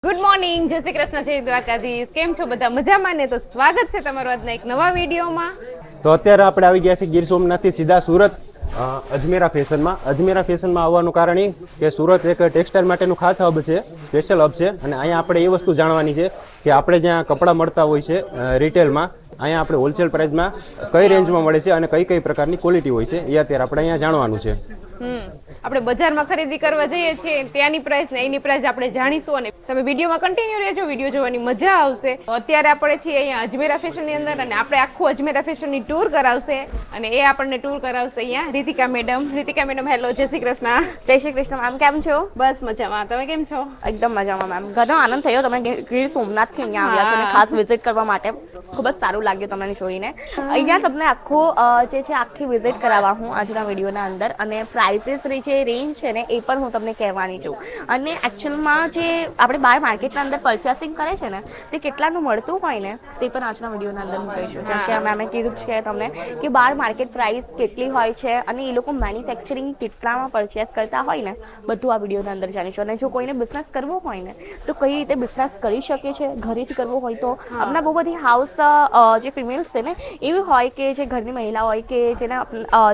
Good morning, જય શ્રી કૃષ્ણ, જય દ્વારકાધીશ. કેમ છો બધા? મજામાં ને? તો સ્વાગત છે તમારું આજના એક નવા વિડીયોમાં. તો અત્યારે આપણે આવી ગયા છીએ ગીર સોમનાથથી સીધા સુરત અજમેરા ફેશનમાં. અજમેરા ફેશનમાં આવવાનું કારણ એ કે સુરત એક ટેક્સટાઇલ માટેનું ખાસ હબ છે, સ્પેશિયલ હબ છે. અને અહીંયા આપણે એ વસ્તુ જાણવાની છે કે આપણે જ્યાં કપડાં મળતા હોય છે રિટેલમાં, અહીંયા આપણે હોલસેલ પ્રાઇસમાં કઈ રેન્જમાં મળે છે અને કઈ કઈ પ્રકારની ક્વોલિટી હોય છે એ અત્યારે આપણે અહીંયા જાણવાનું છે. આપણે બજારમાં ખરીદી કરવા જઈએ છીએ ત્યાંની પ્રાઇસ ને એની પ્રાઇસ આપણે જાણીશું અને તમે વિડીયોમાં કન્ટિન્યુ રહેજો, વિડીયો જોવાની મજા આવશે. અત્યારે આપણે છીએ અહીંયા અજમેરા ફેશનની અંદર અને આપણે આખું અજમેરા ફેશનની ટૂર કરાવશે અને એ આપણને ટૂર કરાવશે અહીંયા Ritika madam. Ritika madam, hello, જય શ્રી કૃષ્ણ. જય શ્રી કૃષ્ણ મેમ, કેમ છો? બસ મજામાં, તમે કેમ છો? એકદમ મજામાં મેમ. ઘણો આનંદ થયો તમે ગીર સોમનાથથી અહીંયા આવ્યા છો અને ખાસ વિઝિટ કરવા માટે. ખૂબ જ સારું લાગ્યું તમને જોઈને. અહીંયા તમને આખું જે છે આખી વિઝિટ કરાવવા હું આજના વિડીયોના અંદર, અને પ્રાઇસીસ જે રેન્જ છે ને એ પણ હું તમને કહેવાની છું. અને એકચ્યુઅલમાં જે આપણે બહાર માર્કેટના અંદર પર્ચેસિંગ કરે છે ને તે કેટલાનું મળતું હોય ને તે પણ આજના વિડીયોના અંદર હું કહીશું. જેમ કે મેમે કીધું છે તમને કે બહાર માર્કેટ પ્રાઇસ કેટલી હોય છે અને એ લોકો મેન્યુફેક્ચરિંગ કેટલામાં પરચેસ કરતા હોય ને બધું આ વિડીયોના અંદર જાણીશું. અને જો કોઈને બિઝનેસ કરવો હોય ને તો કઈ રીતે બિઝનેસ કરી શકે છે, ઘરેથી કરવો હોય તો. આપણા બહુ બધી હાઉસ જે ફિમેલ્સ છે ને એવી હોય કે જે ઘરની મહિલા હોય કે જેને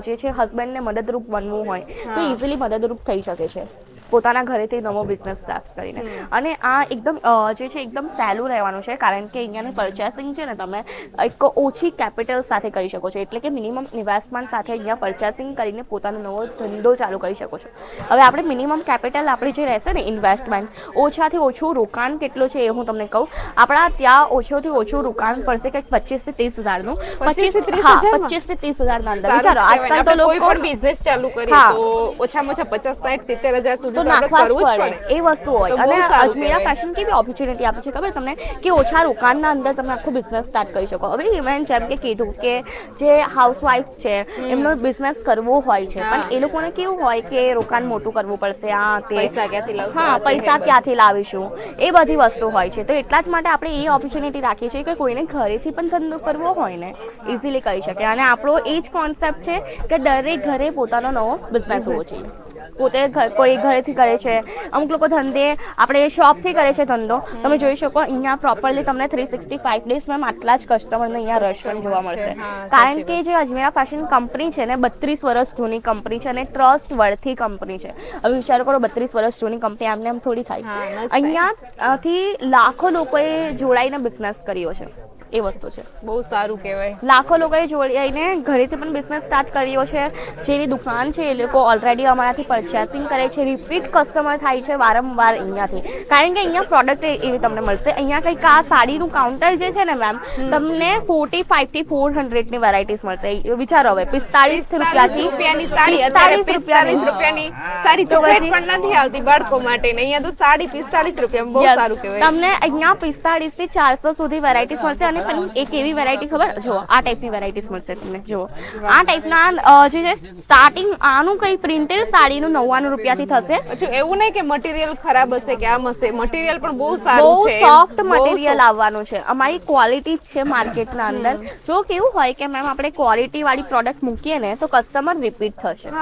જે છે હસબન્ડને મદદરૂપ બનવું હોય તો ઇઝીલી મદદરૂપ થઈ શકે છે પોતાના ઘરેથી નવો બિઝનેસ સ્ટાર્ટ કરીને. અને આ એકદમ જે છે એકદમ સહેલું રહેવાનું છે, કારણ કે અહીંયાની પરચેસિંગ છે ને તમે એક ઓછી કેપિટલ સાથે કરી શકો છો. એટલે કે મિનિમમ ઇન્વેસ્ટમેન્ટ સાથે અહીંયા પરચેસિંગ કરીને પોતાનો નવો ધંધો ચાલુ કરી શકો છો. હવે આપણે મિનિમમ કેપિટલ આપણી જે રહેશે ને ઇન્વેસ્ટમેન્ટ, ઓછાથી ઓછું રોકાણ કેટલું છે એ હું તમને કહું. આપણા ત્યાં ઓછોથી ઓછું રોકાણ પડશે કંઈક 25 થી 30,000નું. 25 થી 30,000 ના અંદર. વિચારો આજકાલ તો લોકો કોઈ પણ બિઝનેસ ચાલુ કરીએ તો ઓછામાં ઓછા 50, 60, 70,000 સુધી તો નાખવા જ પડે એ વસ્તુ હોય. અને અજમેરા ફેશન કેવી ઓપોર્ચ્યુનિટી આપે છે ખબર તમને કે ઓછા રોકાણના અંદર તમે આખો બિઝનેસ સ્ટાર્ટ કરી શકો. હવે ઇવેન્ટ જેમ કે કીધું કે જે હાઉસવાઈફ છે એમનો બિઝનેસ કરવો હોય છે, પણ એ લોકોને કેવું હોય કે રોકાણ મોટું કરવું પડશે, પૈસા ક્યાંથી લાવશું, પૈસા ક્યાંથી લાવીશું, એ બધી વસ્તુ હોય છે. તો એટલા જ માટે આપણે એ ઓપોર્ચ્યુનિટી રાખીએ છીએ કે કોઈને ઘરેથી પણ ધંધો કરવો હોય ને ઇઝીલી કરી શકે. અને આપણો એ જ કોન્સેપ્ટ છે કે દરેક ઘરે પોતાનો નવો બિઝનેસ હોવો જોઈએ. પોતે કોઈ ઘરેથી કરે છે, અમુક લોકો ધંધે આપણે શોપથી કરે છે ધંધો. તમે જોઈ શકો અહીંયા પ્રોપરલી તમને 365 ડેઝ મેમ આટલા જ કસ્ટમરને અહીંયા રશ પણ જોવા મળશે. કારણ કે જે અજમેરા ફેશન કંપની છે ને 32 વર્ષ જૂની કંપની છે અને ટ્રસ્ટ વર્થી કંપની છે. હવે વિચારો કરો 32 વર્ષ જૂની કંપની આમને આમ થોડી થાય. અહીંયાથી લાખો લોકોએ જોડાઈને બિઝનેસ કર્યો છે. એ વસ્તુ છે, બહુ સારું કહેવાય. લાખો લોકોએ જોડાઈને ઘરેથી પણ બિઝનેસ સ્ટાર્ટ કર્યો છે. જેની દુકાન છે એ લોકો ઓલરેડી અમારાથી પરચેસિંગ કરે છે, રિપીટ કસ્ટમર થાય છે વારંવાર અહીંયાથી. કારણ કે અહીંયા પ્રોડક્ટ એવી તમને મળશે. અહીંયા કંઈક આ સાડીનું કાઉન્ટર જે છે ને મેમ તમને 45 થી 400 ની વેરાયટીઝ મળશે. વિચારો હવે 45 રૂપિયાની સાડી, અત્યારે 45 રૂપિયાની સાડી ચોકલેટ પણ નથી આવતી બાળકો માટે ને અહીંયા તો સાડી 45 રૂપિયા. બહુ સારું કહેવાય. તમને અહીંયા 45 થી 400 સુધી વેરાયટીઝ મળશે. અને પણ એક એવી વેરાયટી ખબર, જો આ ટાઈપની વેરાયટીઝ મળશે તમને. જો આ ટાઈપના જે છે સ્ટાર્ટિંગ આનું કઈ પ્રિન્ટેડ સાડીનું 99 રૂપિયાથી થશે. એવું નહીં કે મટીરિયલ ખરાબ હશે કે આમ હશે, મટીરિયલ પણ બહુ સારું છે, બહુ સોફ્ટ મટીરિયલ આવવાનું છે. અમારી ક્વોલિટી છે માર્કેટના અંદર. જો કેવું હોય કે મેમ આપણે ક્વોલિટી વાળી પ્રોડક્ટ મૂકીએ ને તો કસ્ટમર રિપીટ થશે.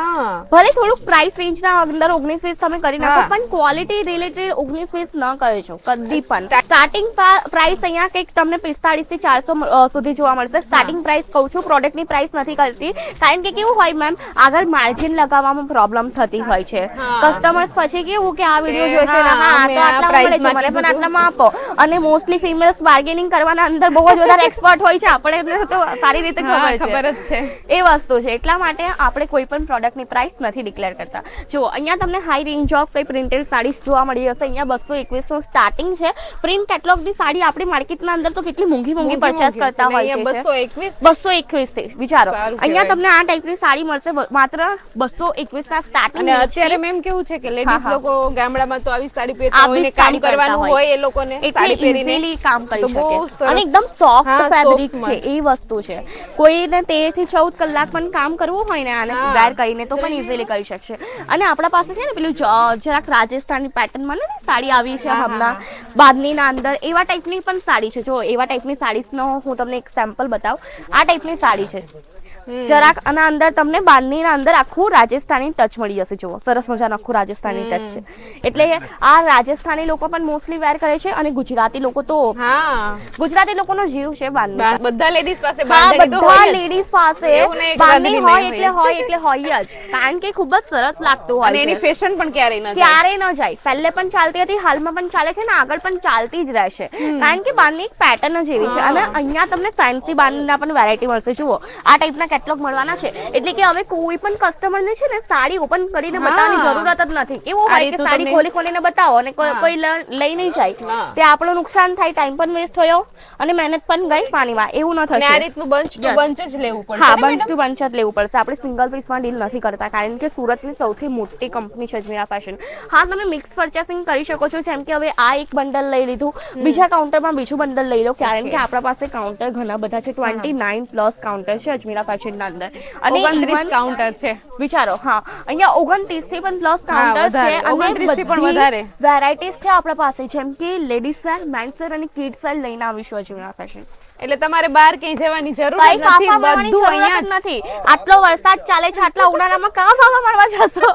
ભલે થોડુંક પ્રાઇસ રેન્જના અંદર 19-20 તમે કરી નાખો, પણ ક્વોલિટી રિલેટેડ 19-20 ન કરજો કદી પણ. સ્ટાર્ટિંગ પ્રાઇસ અહીંયા કંઈક તમને 45 થી 400 સુધી જોવા મળશે. સ્ટાર્ટિંગ પ્રાઇસ કહું છું, પ્રોડક્ટની પ્રાઇસ નથી કરતી. કારણ કે કેવું હોય મેમ, આગળ માર્જિન લગાવવામાં પ્રોબ્લેમ થતી હોય છે. કસ્ટમર્સ પછી કેવું કે આ વિડીયો જોશે ને હા તો આટલામાં મળે છે, મને પણ આટલામાં આપો. અને મોસ્ટલી ફિમેલ્સ બાર્ગેનિંગ કરવાના અંદર બહુ જ વધારે એક્સપર્ટ હોય છે. આપણે તો સારી રીતે ખબર જ છે એ વસ્તુ છે. એટલા માટે આપણે કોઈ પણ પ્રોડક્ટની પ્રાઇસ નથી ડિક્લેર કરતા. જો અહીંયા તમને હાઈ રેન્જ ઓફ કઈ પ્રિન્ટેડ સાડીઝ જોવા મળી હશે. અહીંયા 221 નું સ્ટાર્ટિંગ છે. પ્રિન્ટ કેટલોગની સાડી આપણી માર્કેટના અંદર તો કેટલી મોંઘી પરચેસ કરતા હોય છે. 221 થી વિચારો અહીંયા તમને આ ટાઈપની સાડી મળશે માત્ર 221 ના સ્ટાર્ટિંગ. અને અત્યારે મેમ કેવું છે કે લેડીઝ લોકો ગામડામાં તો આવી સાડી પહેરતા હોય ને કામ કરવાનું હોય, એ લોકોને સાડી પહેરીને ઇઝીલી કામ કરી શકે. અને એકદમ સોફ્ટ ફેબ્રિક છે એ વસ્તુ છે. કોઈને 13 થી 14 કલાક પણ કામ કરવું હોય ને આને વેર કરીને તો પણ ઇઝીલી કરી શકશે. અને આપણા પાસે છે ને પેલું જરાક રાજસ્થાની પેટર્નમાં ને સાડી આવી છે હમણાં બાંધણીના અંદર, એવા ટાઈપની પણ સાડી છે. જો એવા ટાઈપની સાડીઝનો હું તમને એક સેમ્પલ બતાવું. આ ટાઈપની સાડી છે. જરાક આના અંદર તમને બાંધણીના અંદર આખું રાજસ્થાની ટચ મળી જશે. જુઓ સરસ મજાનું આખું રાજસ્થાની ટચ છે. એટલે આ રાજસ્થાની લોકો પણ મોસ્ટલી વેર કરે છે અને ગુજરાતી લોકો તો ગુજરાતી લોકોનો જીવ છે બાંધણી. બધા લેડીઝ પાસે હા, બાંધણી તો બધા હોય જ. લેડીઝ પાસે એવું નહીં કે બાંધણી બાંધણી હોય નહીં એટલે હોય જ, કારણ કે ખૂબ જ સરસ લાગતું અને હોય એની છે. ફેશન પણ ક્યારેય ન જાય. ક્યારે ન જાય. પહેલે પણ ચાલતી હતી, હાલમાં પણ ચાલે છે ને આગળ પણ ચાલતી જ રહેશે, કારણ કે બાંધણી એક પેટર્ન જ એવી છે. અને અહીંયા તમને ફેન્સી બાંધણીના પણ વેરાયટી મળશે. જુઓ આ ટાઈપના કેટલોગ મળવાના છે. એટલે કે હવે કોઈ પણ કસ્ટમરને છે ને સાડી ઓપન કરીને બતાવવાની જરૂરત જ નથી. કેવું હોય કે સાડી ખોલીને બતાવો અને કોઈ લઈ નહીં જાય, તે આપણું નુકસાન થાય, ટાઈમ પણ વેસ્ટ થયો અને મહેનત પણ ગઈ પાણીમાં. એવું ન અને આ થશે. રીતનું બંચ ટુ બંચ જ લેવું પડશે હા, ને બંચ madam? ટુ બંચ જ લેવું પડશે. આપણે સિંગલ પીસમાં ડીલ નથી કરતા, કારણ કે સુરતની સૌથી મોટી કંપની છે અજમેરા ફેશન. હા, તમે મિક્સ પરચેસિંગ કરી શકો છો. જેમ કે હવે આ એક બંડલ લઈ લીધું, બીજા કાઉન્ટરમાં બીજું બંડલ લઈ લો, કારણ કે આપણા પાસે કાઉન્ટર ઘણા બધા છે. 29 પ્લસ કાઉન્ટર છે અજમેરા ફેશનના અંદર. અને 29 કાઉન્ટર છે. વિચારો, હા, અહીંયા 29 થી પણ પ્લસ કાઉન્ટર છે. વધારે. 29 થી પણ વધારે. વેરાયટીઝ છે આપણા પાસે, જેમ કે લેડીઝ વેર, મેન્સ વેર અને કિડ્સ વેર લઈને આવીશું અજમેરા ફેશન. એટલે તમારે બહાર ક્યાંય જવાની જરૂર કઈ જ ફાફા નથી. મારવાની બધું જરૂરત અહીંયા જ જ. નથી. આટલો વરસાદ ચાલે છે, આટલા ઉનાળામાં કાં ફાફા મારવા જશો?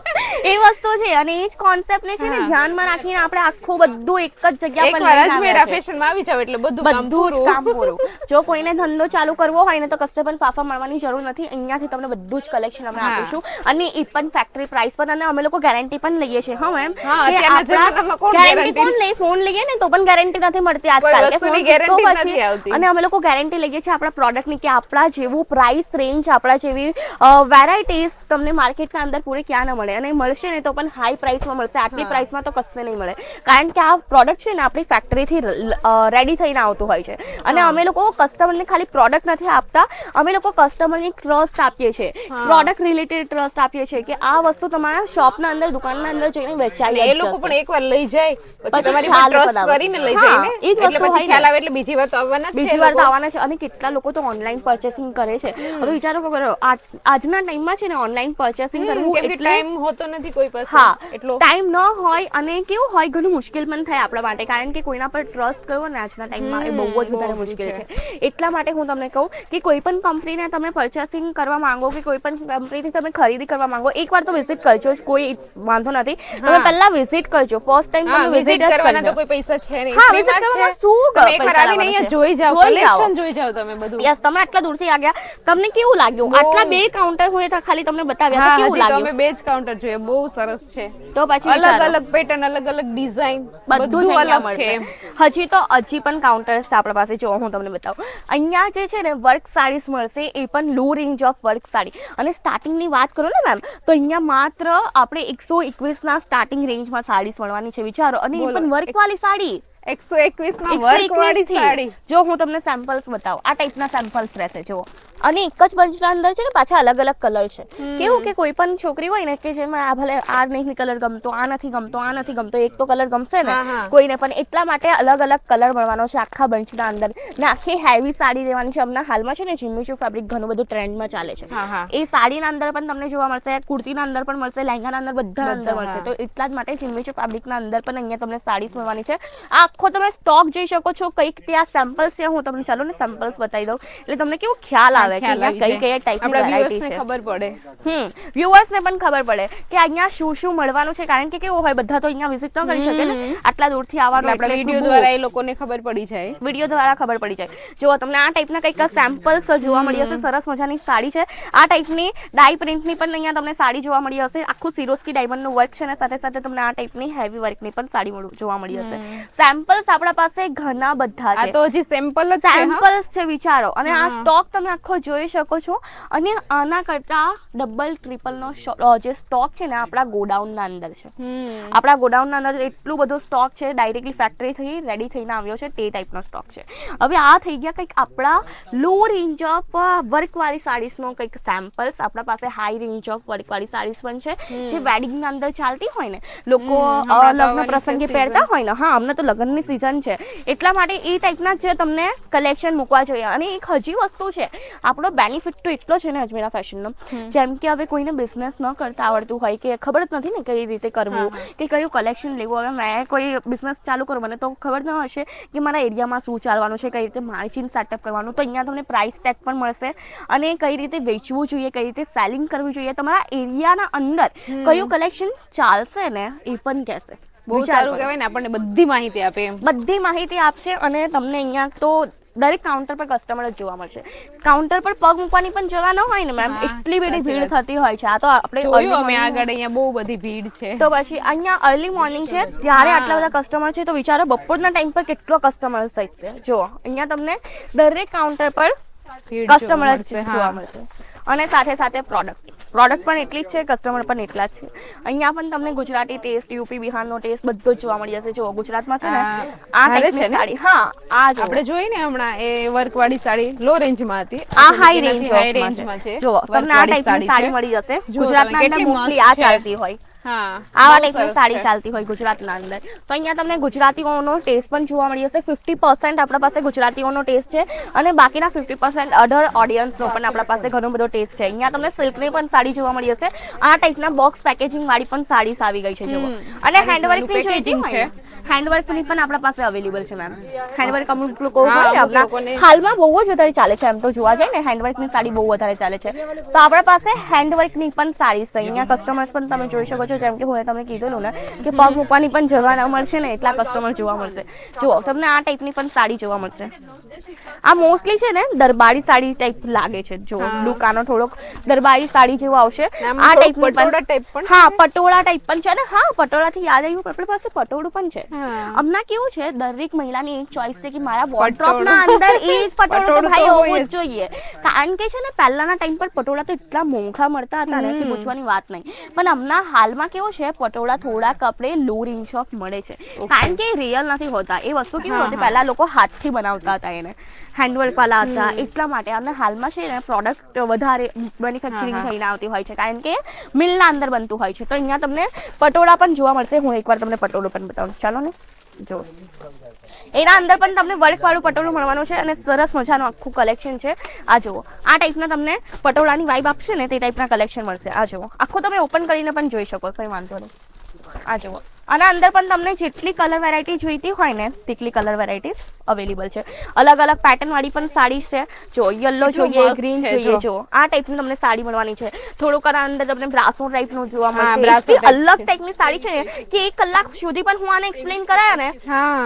એ વસ્તુ છે. અને એ જ કોન્સેપ્ટ ને છે ને ધ્યાનમાં રાખીને આપણે આખું બધું એક જ જગ્યા પર એકવાર લઈને અજમેરા આવ્યા છે. ફેશનમાં આવી જાવ એટલે બધું કામ બધું જ પૂરું. કામ પૂરું. જો કોઈને ધંધો ચાલુ કરવો હોય ને તો કશે પણ ફાફા મારવાની જરૂર નથી. અહીંયાથી તમને બધું જ કલેક્શન અમે આપીશું, અને એ પણ ફેક્ટરી પ્રાઇસ પર. અને અમે લોકો ગેરંટી પણ લઈએ છીએ. હા મેમ, હા, અત્યારના જમાનામાં કોણ ગેરંટી guarantee? કોણ લે? ફોન લઈએ ને તો પણ ગેરંટી નથી મળતી કોઈ આજકાલ. કે વસ્તુની ફોન guarantee તો જ નથી પછી. આવતી. અને અમે લોકો ગેરંટી લઈએ છીએ આપણા પ્રોડક્ટની, કે આપણા જેવું પ્રાઇસ રેન્જ, આપણા જેવી વેરાયટીઝ તમને માર્કેટના અંદર પૂરે ક્યાં ન મળે. અને મળશે ને તો પણ હાઈ પ્રાઇસમાં મળશે. આટલી પ્રાઇસમાં તો કશે નહીં મળે, કારણ કે આ પ્રોડક્ટ છે ને આપણી ફેક્ટરીથી રેડી થઈને આવતું હોય છે. અને અમે લોકો કસ્ટમરને ખાલી પ્રોડક્ટ નથી આપતા, અમે લોકો કસ્ટમરને ટ્રસ્ટ આપીએ છીએ, પ્રોડક્ટ રિલેટેડ ટ્રસ્ટ આપીએ છીએ, કે આ વસ્તુ તમારા શોપના અંદર, દુકાનના અંદર જઈને અને વેચાઈ એ લોકો પણ એકવાર લઈ જાય પછી પછી તમારી ખ્યાલ પર ટ્રસ્ટ પણ આવે. કરીને લઈ હા, જાય ને. એ જ એટલે વસ્તુ પછી હોય ને. ખ્યાલ આવે એટલે બીજી વાર તો આવવાના જ છે બીજી વાર તો લોકો. આવવાના છે. અને કેટલા લોકો તો ઓનલાઈન પરચેસિંગ કરે છે. હવે વિચારો કે આજના ટાઈમમાં છે ને ઓનલાઈન પરચેસિંગ કરવું કેમ કે એટલે ટાઈમ હોતો નથી કોઈ પાસે હા, એટલો. ટાઈમ ન હોય અને કેવું હોય, ઘણું મુશ્કેલ પણ થાય આપણા માટે, કારણ કે કોઈના પર ટ્રસ્ટ કરવો ને આજના ટાઈમમાં એ બહુ જ વધારે મુશ્કેલ છે. એટલા માટે હું તમને કહું કે કોઈ પણ કંપનીને તમે પરચેસિંગ કરવા માંગો, કે કોઈ પણ કંપનીની તમે ખરીદી કરવા માંગો, એકવાર તો વિઝિટ કરજો જ, કોઈ વાંધો નથી. તમે પહેલા વિઝિટ કરજો. ફર્સ્ટ ટાઈમ હા, તમે વિઝિટ વિઝિટ જ કરવાના તો કરજો. કોઈ પૈસા છે નહીં. હા, free visit માં જ કરવામાં છે. શું તમે એકવાર પૈસા આવીને અહીંયા લાગવાના જોઈ જાઓ, જોઈ જાઓ. collection જોઈ જાઓ તમે બધું. યસ, તમે આટલા દૂરથી આવ્યા, તમને કેવું લાગ્યું? આટલા બે કાઉન્ટર હોય તો ખાલી તમને બતાવ્યા તો હા, કેવું હજી તો અમે લાગ્યું? બે જ કાઉન્ટર જોઈએ, બહુ સરસ છે. તો પછી અલગ વિચારો. અલગ પેટર્ન, અલગ અલગ ડિઝાઇન, બધું જ અહીંયા અલગ છે. મળશે. હજી પણ કાઉન્ટર્સ છે આપણા પાસે. જો હું તમને બતાવું, અહીંયા જે છે ને વર્ક સાડીઝ મળશે, એ પણ લો રેન્જ ઓફ વર્ક સાડી. અને સ્ટાર્ટિંગની વાત કરો ને મેમ, તો અહીંયા માત્ર આપણે 121 ના સ્ટાર્ટિંગ રેન્જમાં સાડીઝ મળવાની છે. વિચારો, અને એ બોલો. પણ વર્ક વાળી સાડી. 121 માં વર્ક વાળી 121 થી. સાડી. જો હું તમને સેમ્પલ્સ બતાવું, આ ટાઈપના સેમ્પલ્સ રહેશે. જુઓ, અને એક જ બંચના અંદર છે ને પાછા અલગ અલગ કલર છે. કેવું કે કોઈ પણ છોકરી હોય ને કે જેમાં આ ભલે આ નહીં કલર ગમતો, આ નથી ગમતો, આ નથી ગમતો, એક તો કલર ગમશે ને હા, હા. કોઈને પણ, એટલા માટે અલગ અલગ કલર મળવાનો છે આખા બંચના અંદર. ને આખી હેવી સાડી લેવાની છે. હમણાં હાલમાં છે ને જીમ્મીચુ ફેબ્રિક ઘણું બધું ટ્રેન્ડમાં ચાલે છે. હા, હા. એ સાડીના અંદર પણ તમને જોવા મળશે, કુર્તીના અંદર પણ મળશે, લહેંગાના અંદર બધા અંદર બધા, મળશે. હા. તો એટલા જ માટે જીમ્મીચુ ફેબ્રિકના અંદર પણ અહીંયા તમને સાડીઝ મળવાની છે. આ આખો તમે સ્ટોક જોઈ શકો છો. કંઈક ત્યાં સેમ્પલ્સ છે, હું તમને ચાલો ને સેમ્પલ્સ બતાવી દઉં, એટલે તમને કેવું ખ્યાલ આવે કે ખ્યાલ અહીંયા આવી કઈ જાય. કઈ ટાઈપની આપણા વેરાયટી viewers ને છે. ખબર પડે. વ્યુઅર્સને પણ ખબર પડે કે અહીંયા શું શું મળવાનું છે, કારણ કે કેવું હોય, બધા તો અહીંયા વિઝિટ ન કરી શકે ને, આટલા દૂરથી આવવાનું. એટલે આપણા વિડીયો દ્વારા એ લોકોને ખબર પડી જાય. વિડીયો દ્વારા ખબર પડી જાય. જો તમને આ ટાઈપના કંઈક સેમ્પલ્સ જોવા મળી હશે. સરસ મજાની સાડી છે. આ ટાઈપની ડાઈ પ્રિન્ટની પણ અહીંયા તમને સાડી જોવા મળી હશે. આખું સિરોસ્કી ડાયમંડનું વર્ક છે, અને સાથે સાથે તમને આ ટાઈપની હેવી વર્કની પણ સાડી જોવા મળી હશે. સેમ્પલ્સ આપણા પાસે ઘણા બધા આ છે. તો હજી સેમ્પલ જ છે. હા. સેમ્પલ્સ છે, વિચારો. અને આ સ્ટોક તમે આખો જોઈ શકો છો. અને આના કરતા ડબલ ટ્રિપલ નો જે સ્ટોક છે ને આપણા ગોડાઉનના અંદર છે. આપણા ગોડાઉનના અંદર એટલું બધો સ્ટોક છે, ડાયરેક્ટલી ફેક્ટરીથી રેડી થઈને આવ્યો છે, તે ટાઈપનો સ્ટોક છે. હવે આ થઈ ગયા કંઈક આપણા લો રેન્જ ઓફ વર્કવાળી સાડીઝનો કંઈક સેમ્પલ્સ. આપણા પાસે હાઈ રેન્જ ઓફ વર્કવાળી સાડીઝ પણ છે, જે વેડિંગના અંદર ચાલતી હોય ને, લોકો લગ્ન પ્રસંગે પહેરતા હોય ને. હા, અમને તો લગ્નની સિઝન છે, એટલા માટે એ ટાઈપના જ તમને કલેક્શન મૂકવા જોઈએ. અને એક હજી વસ્તુ છે, આપણો બેનિફિટ તો એટલો છે ને અજમેરા ફેશનનો, જેમ કે હવે કોઈને બિઝનેસ ન કરતા આવડતું હોય કે ખબર જ નથી ને કઈ રીતે કરવું કે કયું કલેક્શન લેવું. હવે મેં કોઈ બિઝનેસ ચાલુ કરું, મને તો ખબર ન હશે કે મારા એરિયામાં શું ચાલવાનું છે, કઈ રીતે માર્જિન સેટઅપ કરવાનું, તો અહીંયા તમને પ્રાઇસ ટેગ પણ મળશે અને કઈ રીતે વેચવું જોઈએ, કઈ રીતે સેલિંગ કરવું જોઈએ, તમારા એરિયાના અંદર કયું કલેક્શન ચાલશે ને એ પણ કહેશે. બહુ સારું કહેવાય ને, આપણને બધી માહિતી આપે એમ. બધી માહિતી આપશે અને તમને અહીંયા તો દરેક કાઉન્ટર પર કસ્ટમર જ જોવા મળશે. કાઉન્ટર પર પગ મૂકવાની પણ જગા ન હોય ને મેમ, એટલી બધી ભીડ થતી હોય છે. આ તો આપણે જોયું અમે આગળ, અહીંયા બહુ બધી ભીડ છે. તો પછી અહીંયા અર્લી મોર્નિંગ છે ત્યારે આટલા બધા કસ્ટમર છે, તો વિચારો બપોરના ટાઈમ પર કેટલો કસ્ટમર હશે. જો અહીંયા તમને દરેક કાઉન્ટર પર કસ્ટમર જ જોવા મળશે અને સાથે સાથે પ્રોડક્ટ પણ એટલી જ છે, કસ્ટમર પણ એટલા જ છે. અહીંયા પણ તમને ગુજરાતી ટેસ્ટ, યુપી બિહારનો ટેસ્ટ બધો જ જોવા મળી જશે. જો ગુજરાતમાં છે ને આ ટાઈપની સાડી, હા આ આપણે જોઈ ને હમણાં એ વર્ક વાળી સાડી લો રેન્જમાં હતી, આ હાઈ રેન્જમાં છે. જો તમને આ ટાઈપની સાડી મળી જશે. ગુજરાતના અંદર મોસ્ટલી આ ચાલતી હોય, હા આવા ટાઈપની સાડી ચાલતી હોય ગુજરાતના અંદર. તો અહીંયા તમને ગુજરાતીઓનો ટેસ્ટ પણ જોવા મળી જશે. 50% આપણા પાસે ગુજરાતીઓનો ટેસ્ટ છે અને બાકીના 50% અધર ઓડિયન્સનો પણ આપણા પાસે ઘણો બધો ટેસ્ટ છે. અહીંયા તમને સિલ્કની પણ સાડી જોવા મળી જશે. આ ટાઈપના બોક્સ પેકેજિંગ વાળી પણ સાડીસ આવી ગઈ છે જુઓ. અને હેન્ડવર્કની જોઈતી હોય ને, હેન્ડવર્કની પણ આપણા પાસે અવેલેબલ છે મેમ. હેન્ડવર્ક અમુક લોકો હોય આપણા હાલમાં બહુ જ વધારે ચાલે છે. એમ તો જોવા જાય ને હેન્ડવર્કની સાડી બહુ વધારે ચાલે છે, તો આપણા પાસે હેન્ડવર્કની પણ સાડી છે. અહીંયા કસ્ટમર્સ પણ તમે જોઈ શકો છો, જેમ કે હું તમને કીધેલું ને કે પગ મૂકવાની પણ જગા ન મળશે ને એટલા કસ્ટમર જોવા મળશે. જુઓ તમને આ ટાઈપની પણ સાડી જોવા મળશે. આ મોસ્ટલી છે ને દરબારી સાડી ટાઈપ લાગે છે. જો લુક આનો થોડોક દરબારી સાડી જેવો આવશે. આ ટાઈપની પણ, હા પટોળા ટાઈપ પણ છે ને. હા પટોળાથી યાદ આવ્યું, આપણી પાસે પટોળું પણ છે. હમણાં કેવું છે, દરેક મહિલાની એક ચોઈસ છે કે મારા વોર્ડરોબના અંદર એક પટોળું તો ભાઈ હોવું જ જોઈએ. કારણ કે છે ને પહેલાના ટાઈમ પર પટોળા તો એટલા મોંઘા મળતા હતા ને કે પૂછવાની વાત નહીં. પણ હમણાં હાલમાં કેવું છે, પટોળા થોડાક આપણે લો રેન્જ ઓફ મળે છે, કારણ કે રિયલ નથી હોતા. એ વસ્તુ કેવી હોતી, પહેલા લોકો હાથથી બનાવતા હતા, એને હેન્ડવર્ક વાળા હતા, એટલા માટે. અને હાલમાં છે ને પ્રોડક્ટ વધારે મેન્યુફેક્ચરિંગ થઈને આવતી હોય છે, કારણ કે મિલના અંદર બનતું હોય છે. તો અહીંયા તમને પટોળા પણ જોવા મળશે. હું એકવાર તમને પટોળું પણ બતાવું, ચાલો ને. જો એના અંદર પણ તમને વર્ક વાળું પટોળું મળવાનું છે અને સરસ મજાનું આખું કલેક્શન છે. આ જુઓ, આ ટાઈપના તમને પટોળાની વાઇબ આપશે ને તે ટાઈપના કલેક્શન મળશે. આ જુઓ, આખું તમે ઓપન કરીને પણ જોઈ શકો, કંઈ વાંધો નહીં. આ જુઓ, અને અંદર પણ તમને જેટલી કલર વેરાયટી જોઈતી હોય ને તેટલી કલર વેરાયટીઝ અવેલેબલ છે. અલગ અલગ પેટર્ન વાળી પણ સાડી છે. જો યલો જોઈએ, ગ્રીન જોઈએ, જો આ ટાઈપની તમને સાડી મળવાની છે. થોડુંક આના અંદર તમને બ્રાસો ટાઈપનું જોવા મળશે. અલગ ટાઈપની સાડી છે ને કે 1 કલાક સુધી પણ હું આને એક્સપ્લેન કરાયા ને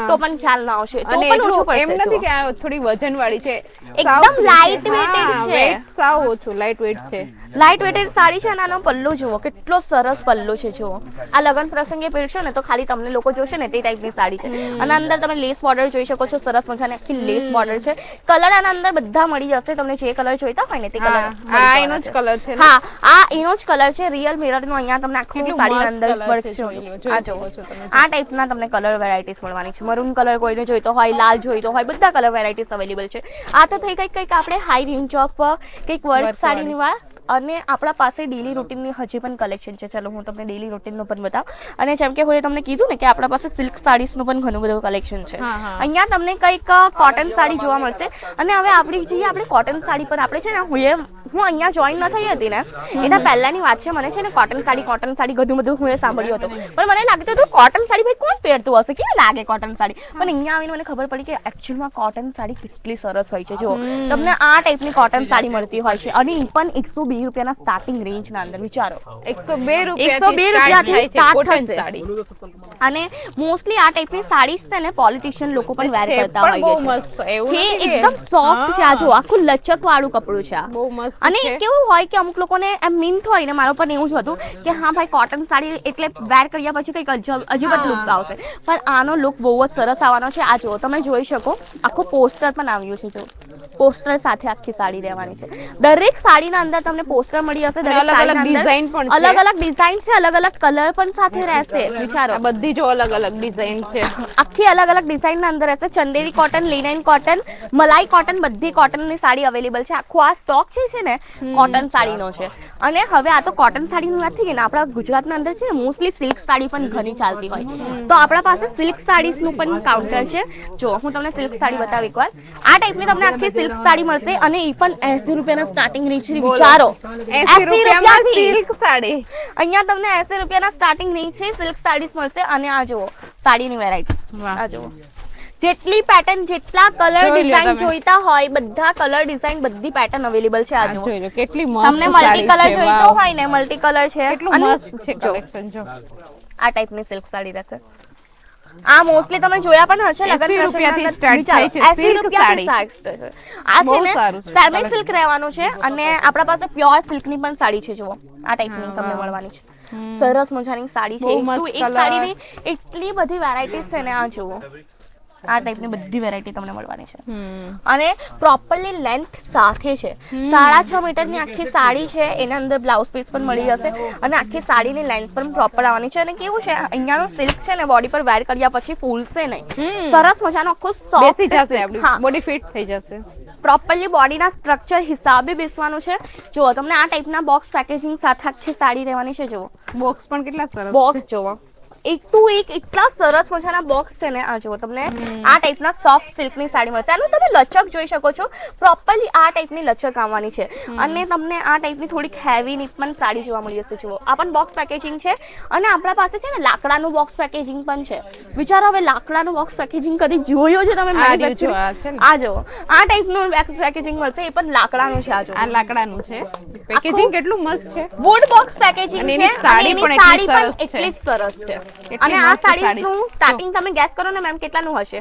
તો પણ ખ્યાલ ના આવશે, તો પણ ઓછું પડશે. એમ નથી કે આ થોડી વજન વાળી છે, એકદમ લાઇટ વેટેડ છે. સાવ ઓછું લાઇટ વેટ છે. લાઇટ વેટેડ સાડી છે અને આનો પલ્લો જુઓ, કેટલો સરસ પલ્લો છે. જુઓ, આ લગન પ્રસંગે પહેરશો ને તો ખાલી તમને લોકો જોશે ને તે ટાઈપની સાડી છે. અને અંદર તમે લેસ બોર્ડર જોઈ શકો છો, સરસ મજાની આખી લેસ બોર્ડર છે. કલર આના અંદર બધા મળી જશે. તમને જે કલર જોઈતા હોય ને તે કલર, આ એનો જ કલર છે. હા, આ એનો જ કલર છે. રિયલ મિરર નો અહીંયા તમને આખું સાડીના અંદર વર્ક છે. આ જુઓ, આ ટાઈપના તમને કલર વેરાયટીઝ મળવાની છે. મરૂન કલર કોઈને જોઈતો હોય, લાલ જોઈતો હોય, બધા કલર વેરાયટીઝ અવેલેબલ છે. આ તો થઈ ગઈ કંઈક આપણે હાઈ રેન્જ ઓફ કંઈક વર્ક સાડીની વાત. અને આપણા પાસે ડેલી રૂટીનની હજી પણ કલેક્શન છે. ચલો હું તમને ડેલી રૂટીનનું પણ બતાવું. અને જેમ કે હું તમને કીધું ને કે આપણા પાસે સિલ્ક સાડીઝનું પણ ઘણું બધું કલેક્શન છે. અહીંયા તમને કંઈક કોટન સાડી જોવા મળશે. અને હવે આપણી જઈએ આપણે કોટન સાડી પર. આપણે છે ને હું અહીંયા જોઈન ન થઈ હતી ને એના પહેલાની વાત છે. મને છે ને કોટન સાડી ઘણું બધું હું સાંભળ્યું હતું, પણ મને લાગતું હતું કોટન સાડી ભાઈ કોણ પહેરતું હશે, કેવી લાગે કોટન સાડી. પણ અહીંયા આવીને મને ખબર પડી કે એકચ્યુઅલમાં કોટન સાડી કેટલી સરસ હોય છે. જો તમને આ ટાઈપની કોટન સાડી મળતી હોય છે અને એ પણ 102 રૂપિયાના સ્ટાર્ટિંગ રેન્જના અંદર. વિચારો, 102 રૂપિયાથી સ્ટાર્ટ થશે. અને મોસ્ટલી આ ટાઈપની સાડીઝ છે ને પોલિટિશિયન લોકો પણ વેર કરતા હોય છે. એકદમ સોફ્ટ છે. આ જો આખું લચક વાળું કપડું છે. બહુ મસ્ત. અને કેવું હોય કે અમુક લોકોને એમ મીન્થ હોય ને, મારો પણ એવું જ હતું કે હા ભાઈ કોટન સાડી એટલે વેર કર્યા પછી કંઈક અજીબ જ લુક આવશે, પણ આનો લુક બહુ જ સરસ આવવાનો છે. આ જો તમે જોઈ શકો, આખું પોસ્ટર પણ આવ્યું છે. જો પોસ્ટર સાથે આખી સાડી રહેવાની છે. દરેક સાડીના અંદર તમને તમને પોસ્ટર મળી જશે અને અલગ અલગ ડિઝાઇન પણ છે. અલગ અલગ ડિઝાઇન છે, અલગ અલગ કલર પણ સાથે રહેશે. વિચારો આ બધી જો અલગ અલગ ડિઝાઇન છે. આખી અલગ અલગ ડિઝાઇન ના અંદર રહેશે. ચંદેરી કોટન, લિનન કોટન, મલાઈ કોટન, બધી કોટન ની સાડી અવેલેબલ છે. આખો આ સ્ટોક છે ને કોટન સાડીનો છે. અને હવે આ તો કોટન સાડીનું નથી કે આપણા ગુજરાતના અંદર છે ને મોસ્ટલી સિલ્ક સાડી પણ ઘણી ચાલતી હોય, તો આપણા પાસે સિલ્ક સાડીઝનું પણ કાઉન્ટર છે. જો હું તમને સિલ્ક સાડી બતાવું એકવાર. આ ટાઈપની તમને આખી સિલ્ક સાડી મળશે અને એ પણ 80 રૂપિયાના સ્ટાર્ટિંગ રેન્જ છે. વિચારો 80 રૂપિયામાં સિલ્ક સાડી. અહીંયા તમને 80 રૂપિયાના સ્ટાર્ટિંગ રેન્જ છે સિલ્ક સાડીઝ મળશે. અને આ જુઓ સાડીની વેરાયટી, આ જુઓ જેટલી પેટર્ન, જેટલા કલર ડિઝાઇન જોઈતા હોય બધા કલર ડિઝાઇન બધી પેટર્ન અવેલેબલ છે. આ જુઓ જોઈ લો કેટલી મસ્ત તમને મલ્ટી કલર જોઈતો હોય ને મલ્ટી કલર છે. કેટલું મસ્ત છે કલેક્શન. જો આ ટાઈપની સિલ્ક સાડી રહેશે. આ મોસ્ટલી તમે જોયા પણ હશે. 80 રૂપિયાથી સ્ટાર્ટ થાય છે સિલ્ક સાડી. આ છે બહુ ને સારું છે. સેમી સિલ્ક રહેવાનું છે અને આપણા પાસે પ્યોર સિલ્ક ની પણ સાડી છે. જુઓ આ ટાઈપની તમને મળવાની છે. સરસ મજાની સાડી છે. બહુ મસ્ત એક સાડીની એટલી બધી વેરાયટીઝ છે ને. આ જુઓ આ ટાઈપની બધી વેરાયટી તમને મળવાની છે. અને પ્રોપરલી લેન્થ સાથે છે. 6.5 મીટરની આખી સાડી છે. એના અંદર બ્લાઉઝ પીસ પણ મળી જશે અને આખી સાડીની લેન્થ પણ પ્રોપર આવવાની છે. અને કેવું છે અહીંયાનું સિલ્ક છે ને બોડી પર વેર કર્યા પછી ફૂલશે નહીં. સરસ મજાનો આખો સોફ્ટ બેસી જશે આપણી બોડી ફિટ થઈ જશે. પ્રોપરલી બોડીના સ્ટ્રક્ચર હિસાબે બેસવાનું છે. જુઓ તમને આ ટાઈપના બોક્સ પેકેજિંગ સાથે આખી સાડી રહેવાની છે. જુઓ બોક્સ પણ કેટલા સરસ બોક્સ જુઓ એક ટુ એક એટલા સરસ મજાના બોક્સ છે ને. આ જુઓ તમને આ ટાઈપના સોફ્ટ સિલ્કની સાડી મળશે. આનું તમે લચક જોઈ શકો છો. પ્રોપરલી આ ટાઈપની લચક આવવાની છે. અને તમને આ ટાઈપની થોડીક હેવી પણ સાડી જોવા મળી જશે. જુઓ આ પણ બોક્સ પેકેજિંગ છે. અને આપણા પાસે છે ને લાકડાનું બોક્સ પેકેજિંગ પણ છે. વિચારો હવે લાકડાનું બોક્સ પેકેજિંગ કદી જોયો છે તમે? આ જુઓ આ ટાઈપનું બોક્સ પેકેજિંગ મળશે. એ પણ લાકડાનું છે. આ જુઓ આ લાકડાનું છે. પેકેજિંગ કેટલું મસ્ત છે. વુડ બોક્સ પેકેજિંગ છે. એની સાડી પણ એટલી સરસ છે. અને આ સાડીનું સ્ટાર્ટિંગ તમે ગેસ કરો ને મેમ કેટલાનું હશે?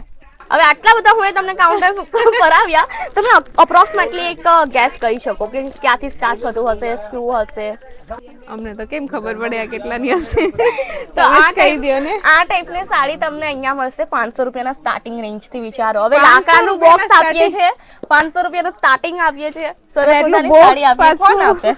હવે આટલા બધા હું તમને કાઉન્ટર પર આવ્યા, તમે અપ્રોક્સિમેટલી એક ગેસ કરી શકો કે ક્યાંથી સ્ટાર્ટ થતું હશે, શું હશે? અમને તો કેમ ખબર પડે આ કેટલાની હશે? તો આ કહી દો ને. આ ટાઈપની સાડી તમને અહીંયા મળશે 500 રૂપિયાના સ્ટાર્ટિંગ રેન્જ થી. વિચારો હવે લાકડાનું બોક્સ આપીએ છે 500 રૂપિયાનું સ્ટાર્ટિંગ આપીએ છે. સરસ મજાની સાડી આપીએ. કોણ આપે?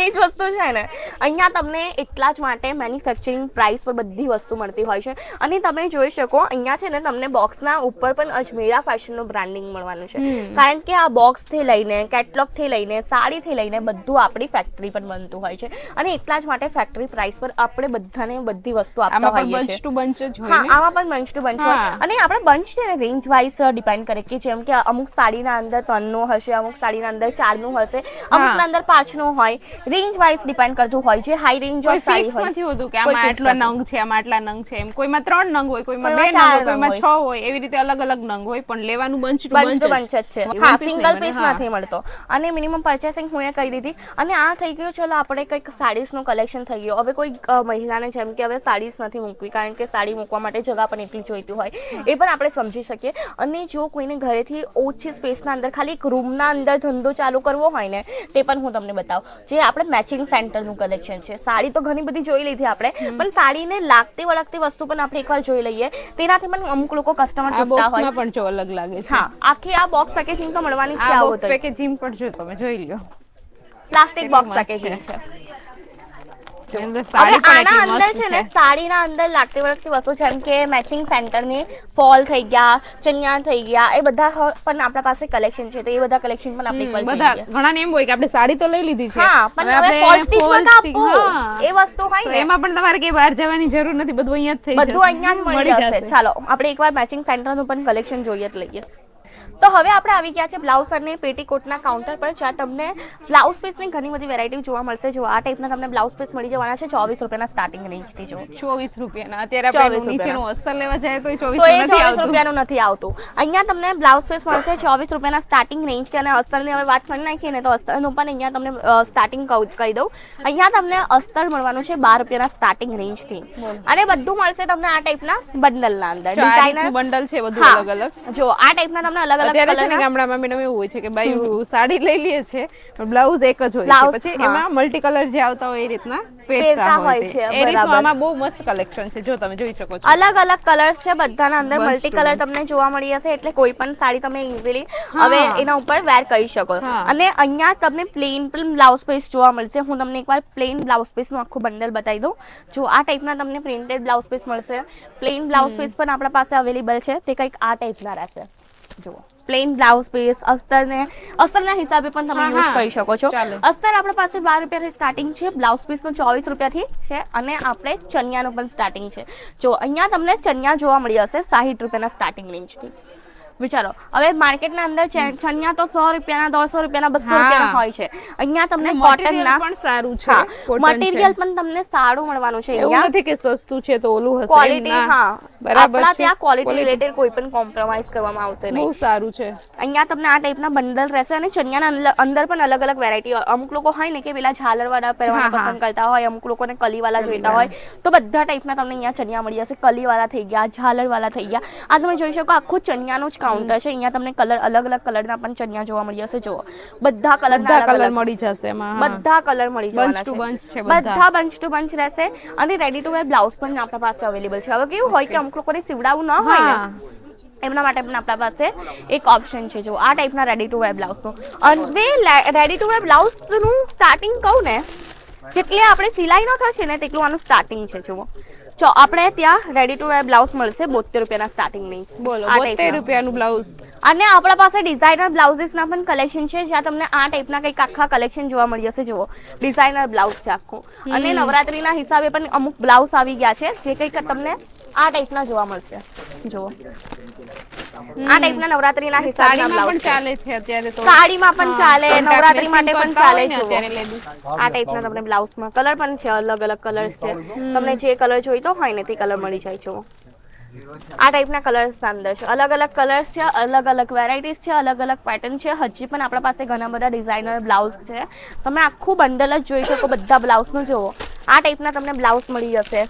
એ જ વસ્તુ છે ને. અહીંયા તમને એટલા જ માટે મેન્યુફેક્ચરિંગ પ્રાઇસ પર બધી વસ્તુ મળતી હોય છે. અને તમે જોઈ શકો અહીંયા છે ને તમને બોક્સના ઉપર પણ અજમેરા ફેશનનું બ્રાન્ડિંગ મળવાનું છે. કારણ કે આ બોક્સ થી લઈને કેટલોગ થી લઈને સાડી થી લઈને બધું આપણી ફેક્ટરી પર બનતું હોય છે. અને એટલા જ માટે ફેક્ટરી પ્રાઇસ પર આપણે બધાને બધી વસ્તુ આપતા હોઈએ છીએ. બંચ ટુ બંચ જ હોય. હા આમાં પણ બંચ ટુ બંચ હોય. અને આપણે બંચ છે ને રેન્જ વાઇઝ ડિપેન્ડ કરે કે જેમ કે અમુક સાડીના અંદર 3 નો હશે, અમુક સાડીના અંદર 4 નું હશે, અમુકના અંદર 5 નો હોય. રેન્જ વાઇઝ ડિપેન્ડ કરતું હોય છે. હાઈ રેન્જ ઓફ સાડી હોય. નથી હોતું કે આમાં આટલા નંગ છે, આમાં આટલા નંગ છે. એમ કોઈમાં 3 નંગ હોય, કોઈમાં 2 નંગ હોય, કોઈમાં 6 હોય. એવી રીતે અલગ અલગ નંગ હોય. પણ લેવાનું બંચ ટુ બંચ જ છે. હા સિંગલ પીસ નથી મળતો. અને મિનિમમ પર્ચેસિંગ હું એ કહી દીધી. અને આ થઈ ગયું. ચલો આપણે કંઈક સાડીઝનું કલેક્શન થઈ ગયું. હવે કોઈ મહિલાને જેમ કે હવે સાડીઝ નથી મૂકવી કારણ કે સાડી મૂકવા માટે જગા પણ એટલી જોઈતી હોય, એ પણ આપણે સમજી શકીએ. અને જો કોઈને ઘરેથી ઓછી સ્પેસના અંદર ખાલી એક રૂમના અંદર ધંધો ચાલુ કરવો હોય ને, તે પણ હું તમને બતાવું. જે આપણે મેચિંગ સેન્ટરનું કલેક્શન છે. સાડી તો ઘણી બધી જોઈ લીધી આપણે, પણ સાડીને લાગતી વળગતી વસ્તુ પણ આપણે એકવાર જોઈ લઈએ. તેનાથી પણ અમુક લોકો કસ્ટમર પૂછતા હોય પણ જો અલગ લાગે છે. હા આખી આ બોક્સ પેકેજિંગ તો મળવાની છે. આ બોક્સ પેકેજિંગ પણ જો તમે જોઈ લ્યો. પ્લાસ્ટિક બોક્સ પેકેજિંગ છે. સાડી આના અંદર છે ને સાડીના અંદર લાગતી વળગતી વસ્તુ જેમ કે મેચિંગ સેન્ટરની ફોલ થઈ ગયા, ચણિયા થઈ ગયા, એ બધા પણ આપણા પાસે કલેક્શન છે. તો એ બધા કલેક્શન પણ આપણે બધા ઘણાને એમ હોય કે આપણે સાડી તો લઈ લીધી છે, હા પણ હવે ફોલ સ્ટિચ માં કાપવું એ વસ્તુ હોય ને, એમાં પણ તમારે કે બહાર જવાની જરૂર નથી. બધું અહીંયા જ થઈ જશે. બધું અહીંયા જ મળી જશે. ચાલો આપણે એકવાર મેચિંગ સેન્ટરનું પણ કલેક્શન જોઈએ જ લઈએ. તો હવે આપણે આવી ગયા છે બ્લાઉઝ અને પેટીકોટના કાઉન્ટર પર, જ્યાં તમને બ્લાઉઝ પીસની ઘણી બધી વેરાયટી જોવા મળશે. જો આ ટાઈપના તમને બ્લાઉઝ પીસ મળી જવાના છે 24 રૂપિયાના સ્ટાર્ટિંગ રેન્જથી. જો 24 રૂપિયાના. અત્યારે આપણે નીચેનું અસ્તર લેવા જાય તો 24 રૂપિયાનું નથી આવતું. અહીંયા તમને બ્લાઉઝ પીસ મળશે 24 રૂપિયાના સ્ટાર્ટિંગ રેન્જથી. અને અસ્તરની હવે વાત કરી નાખીએ ને તો અસ્તરનું પણ અહીંયા તમને સ્ટાર્ટિંગ કહી દઉં. અહીંયા તમને અસ્તર મળવાનું છે 12 રૂપિયાના સ્ટાર્ટિંગ રેન્જથી. અને બધું મળશે તમને આ ટાઈપના બંડલના અંદર. ડિઝાઇનર બંડલ છે બધું અલગ અલગ. જો આ ટાઈપના તમને અલગ અલગ અત્યારે છે ને કલરના ગામડામાં મેડમ એવું હોય છે કે બાયું સાડી લઈ લે છે પણ બ્લાઉઝ એક જ હોય છે Blouse, પછી હા. એમાં મલ્ટી કલર જે આવતા હોય એ રીતના પહેરતા પહેરતા હોય હોય છે, છે એ રીતનું બરાબર. આમાં બહુ મસ્ત કલેક્શન છે જો તમે જોઈ શકો છો અલગ અલગ કલર્સ છે બધાના અંદર Bunch multi to colour bunch. તમને જોવા મળી જશે એટલે કોઈ પણ સાડી તમે ઇઝીલી હા. હવે એના ઉપર વેર કરી શકો હા. અને અહીંયા તમને પ્લેન બ્લાઉઝ પીસ જોવા મળશે હું તમને એકવાર પ્લેન બ્લાઉઝ પીસનું આખું બંડલ બતાવી દઉં જો આ ટાઈપના તમને પ્રિન્ટેડ બ્લાઉઝ પીસ મળશે પ્લેન બ્લાઉઝ પીસ પણ આપણા પાસે અવેલેબલ છે તે કંઈક આ ટાઈપના રહેશે જુઓ પ્લેન બ્લાઉઝ પીસ અસ્તરના હિસાબે પણ તમે હા, યુઝ હા. કરી શકો છો ચાલે. અસ્તર આપણા પાસે 12 રૂપિયાથી સ્ટાર્ટિંગ છે બ્લાઉઝ પીસનું 24 રૂપિયાથી છે અને આપણે ચણિયાનું પણ સ્ટાર્ટિંગ છે જો અહીંયા તમને ચણિયા જોવા મળી હશે 60 રૂપિયાના સ્ટાર્ટિંગ રેન્જથી વિચારો હવે માર્કેટના અંદર ચણિયા તો 100 રૂપિયાના 150 રૂપિયાના 200 હા. રૂપિયાના હોય છે અહીંયા તમને મટીરિયલ કોટનના પણ સારું છે cotton મટીરિયલ છે. પણ તમને સારું મળવાનું છે એવું અહીંયા નથી કે સસ્તું છે તો ઓલું હશે એમ ક્વોલિટી ના. હા બરાબર આપણા છે ત્યાં ક્વોલિટી Quality રિલેટેડ કોઈ પણ કોમ્પ્રોમાઇઝ કરવામાં આવશે નહીં બહુ સારું છે અહીંયા તમને આ ટાઈપના બંડલ રહેશે અને ચણિયાના અંદર પણ અલગ અલગ વેરાયટી અમુક લોકો હોય ને કે પેલા ઝાલરવાળા પહેરવાનું હા, હા. પસંદ કરતા હોય અમુક લોકોને કલીવાળા જોઈતા હોય તો બધા ટાઈપના તમને અહીંયા ચણિયા મળી જશે કલીવાળા થઈ ગયા ઝાલરવાળા થઈ ગયા આ તમે જોઈ શકો આખું ચણિયાનું જ કાઉન્ટર છે અહીંયા તમને કલર અલગ અલગ કલરના પણ ચણિયા જોવા મળી જશે જુઓ બધા બધા કલરના કલર મળી જશે એમાં હા. બધા કલર મળી Bunch જવાના to છે bunch છે બધા. બધા બંચ ટુ બંચ રહેશે અને રેડી ટુ વેર બ્લાઉઝ પણ આપણા પાસે અવેલેબલ છે હવે કેવું હોય કે અમુક લોકોને સીવડાવવું ન હોય હા. ને એમના માટે પણ આપણા પાસે એક ઓપ્શન છે જો આ ટાઈપના રેડી ટુ વેર બ્લાઉઝનું અને રેડી ટુ વેર બ્લાઉઝનું સ્ટાર્ટિંગ કહું ને જેટલી આપણે સિલાઈ ન થશે ને તેટલું આનું સ્ટાર્ટિંગ છે જુઓ જો આપણે ત્યાં રેડી ટુ વેર બ્લાઉઝ મળશે 72 રૂપિયાના સ્ટાર્ટિંગ રેન્જ બોલો 72 રૂપિયાનું બ્લાઉઝ અને આપણા પાસે ડિઝાઇનર બ્લાઉઝીસના પણ કલેક્શન છે જ્યાં તમને આ ટાઈપના કંઈક આખા કલેક્શન જોવા મળી જશે જુઓ ડિઝાઇનર બ્લાઉઝ છે આખું અને નવરાત્રીના હિસાબે પણ અમુક બ્લાઉઝ આવી ગયા છે જે કંઈક તમને આ ટાઈપના જોવા મળશે જુઓ આ ટાઈપના નવરાત્રીના હિસાબના સાડીમાં પણ બ્લાઉઝ ચાલે છે અત્યારે તો સાડીમાં પણ ચાલે contact નવરાત્રી માટે matching પણ કરતા ચાલે હોય ને જુઓ અત્યારે ladies. આ ટાઈપના તમને બ્લાઉઝમાં કલર પણ છે અલગ અલગ કલર્સ છે તમને જે કલર જોઈતો હોય ને તે કલર મળી જાય છે આ ટાઈપના કલર્સ અંદર છે અલગ અલગ કલર્સ છે અલગ અલગ વેરાયટીઝ છે અલગ અલગ પેટર્ન છે હજી પણ આપણા પાસે ઘણા બધા ડિઝાઇનર બ્લાઉઝ છે તમે આખું બંડલ જ જોઈ શકો બધા બ્લાઉઝનું જુઓ આ ટાઈપના તમને બ્લાઉઝ મળી જશે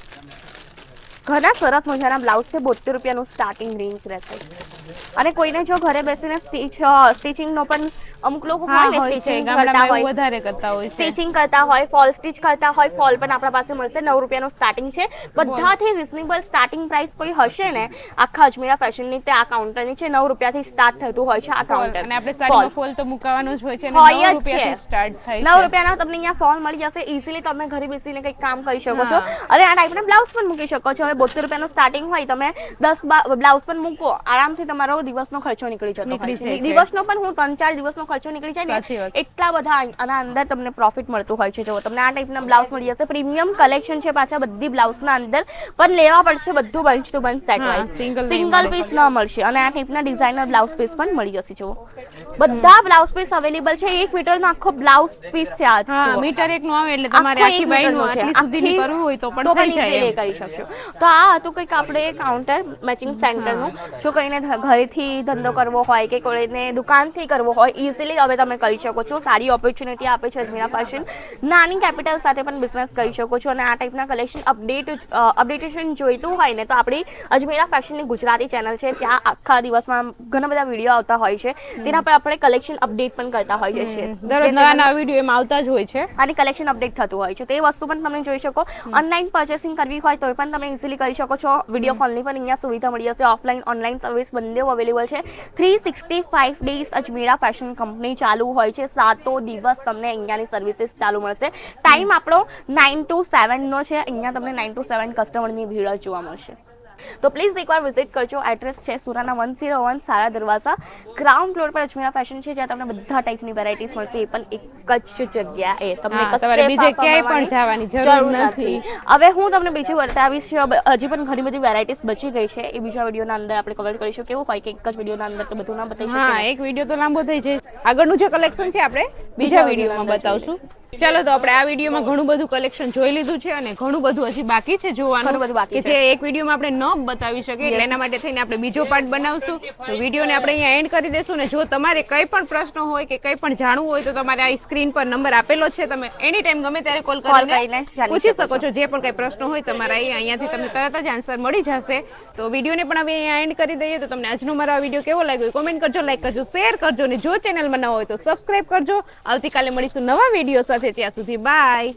ઘણા સરસ મજાના બ્લાઉઝ છે 72 રૂપિયાનું સ્ટાર્ટિંગ રેન્જ રહેશે અને કોઈને જો ઘરે બેસીને સ્ટિચિંગનો પણ અમુક લોકો હોય ને હા, હોય છે. સ્ટિચિંગ કરતા ગામડામાં એવું હોય વધારે કરતા હોય છે સ્ટિચિંગ કરતા હોય ફોલ સ્ટિચ કરતા હોય ફોલ પણ આપણા પાસે મળશે 9 રૂપિયાનું સ્ટાર્ટિંગ છે બધાથી રિઝનેબલ સ્ટાર્ટિંગ પ્રાઇસ કોઈ હશે ને આખા અજમેરા ફેશનની તે આ કાઉન્ટરની છે 9 રૂપિયાથી સ્ટાર્ટ થતું હોય છે આ કાઉન્ટર અને આપણે સાડીમાં ફોલ તો મુકાવાનો જ હોય છે અને હોય 9 જ છે. રૂપિયાથી સ્ટાર્ટ થાય 9 છે રૂપિયાના તમને અહીંયા ફોલ મળી જશે ઇઝીલી તમે ઘરે બેસીને કંઈક કામ કરી શકો છો હા. અને આ ટાઈપના બ્લાઉઝ પણ મૂકી શકો છો હવે 72 રૂપિયાનું સ્ટાર્ટિંગ હોય તમે 10 બ્લાઉઝ પણ મૂકો આરામથી તમારો દિવસનો ખર્ચો નીકળી જતો નીકળી હોય છે જાય છે. દિવસનો પણ હું 3-4 દિવસનો ખર્ચો નીકળી જાય સાચી ને વાત. એટલા બધા આના અંદર તમને પ્રોફિટ મળતું હોય છે જો તમને આ ટાઈપના બ્લાઉઝ મળી જશે પ્રીમિયમ કલેક્શન છે પાછા બધી બ્લાઉઝના અંદર પણ લેવા પડશે બધું બંચ ટુ બંચ સેટ હા, વાઇઝ single નહીં સિંગલ મળે. પીસ ન મળશે અને આ ટાઈપના ડિઝાઇનર બ્લાઉઝ પીસ પણ મળી જશે જો બધા બ્લાઉઝ પીસ અવેલેબલ છે 1 મીટરનો આખો બ્લાઉઝ પીસ છે આ હા જુઓ. મીટર એક નું આવે એટલે તમારે આખું આખી એક બાયનું મીટરનું છે. આટલી સુધીની આખી કરવું હોય તો તો પણ થઈ જાય easily એમ. કરી શકશો તો આ હતું કંઈક આપણે કાઉન્ટર મેચિંગ સેન્ટરનું જો કોઈને ઘરેથી ધંધો કરવો હોય કે કોઈને દુકાનથી કરવો હોય ઇઝીલી હવે તમે કરી શકો છો સારી ઓપોર્ચ્યુનિટી આપે છે અજમેરા ફેશન નાની કેપિટલ સાથે પણ બિઝનેસ કરી શકો છો અને આ ટાઈપના કલેક્શન અપડેટેશન જોઈતું હોય ને તો આપણી અજમેરા ફેશનની ગુજરાતી ચેનલ છે ત્યાં આખા દિવસમાં ઘણા બધા વિડીયો આવતા હોય છે તેના પર આપણે કલેક્શન અપડેટ પણ કરતા હોઈએ છીએ દરરોજ નવા નવા વિડીયો એમાં આવતા જ હોય છે અને કલેક્શન અપડેટ થતું હોય છે તે વસ્તુ પણ તમે જોઈ શકો ઓનલાઈન પર્ચેસિંગ કરવી હોય તો પણ તમે ઇઝીલી કરી શકો છો વિડીયો કોલની પણ અહીંયા સુવિધા મળી જશે ઓફલાઈન ઓનલાઈન સર્વિસ બંને અવેલેબલ છે 365 ડેઝ અજમેરા ફેશન કંપની ચાલુ હોય છે 7 દિવસ તમને અહીંયાની સર્વિસીસ ચાલુ મળશે ટાઈમ આપણો 9 to 7 નો છે અહીંયા તમને 9 to 7 કસ્ટમરની ભીડ જ જોવા મળશે તો પ્લીઝ એકવાર વિઝિટ કરજો એડ્રેસ છે સુરાના 101 સારા દરવાજા ગ્રાઉન્ડ ફ્લોર પર અજમેરા ફેશન છે જ્યાં તમને બધા ટાઈપની વેરાયટીઝ મળશે એ પણ એક જ જગ્યાએ તમને હા, કશે તમારે બીજે ફાંફા ક્યાંય પણ મારવાની જવાની જરૂર નથી. હવે હું તમને બીજી બતાવીશ હજી પણ ઘણી બધી વેરાયટીઝ બચી ગઈ છે એ બીજા વિડીયોના અંદર આપણે કવર કરીશું કેવું હોય કે એક જ વિડીયોના અંદર તો બધું ના બતાવી હા શકીએ એક વિડીયો તો લાંબો થઈ જાય આગળનું જે કલેક્શન છે આપણે બીજા વિડીયોમાં બતાવશું ચાલો તો આપણે આ વિડીયોમાં ઘણું બધું કલેક્શન જોઈ લીધું છે અને ઘણું બધું હજી બાકી છે જોવાનું, ઘણું બધું બાકી કે જે એક વિડીયોમાં આપણે ન બતાવી શકીએ, એટલે એના માટે થઈને આપણે બીજો પાર્ટ બનાવશું. તો વિડીયોને આપણે અહીંયા એન્ડ કરી દેશું ને જો તમારે કંઈ પણ પ્રશ્ન હોય કે કંઈ પણ જાણવું હોય તો તમારે આ સ્ક્રીન પર નંબર આપેલો જ છે, તમે એની ટાઈમ ગમે ત્યારે કોલ કરીને કરીને જાણી પૂછી શકો શકો છો. જે પણ કંઈ પ્રશ્ન હોય તમારા અહીંયાથી તમને તરત જ આન્સર મળી જશે. તો વિડીયોને પણ હવે અહીંયા એન્ડ કરી દઈએ. તો તમને આજનો મારો આ વિડીયો કેવો લાગ્યો કોમેન્ટ કરજો, લાઈક કરજો, શેર કરજો અને જો ચેનલમાં ન હોય તો સબસ્ક્રાઇબ કરજો. આવતીકાલે મળીશું નવા વિડીયો સાથે, ત્યાં સુધી બાય.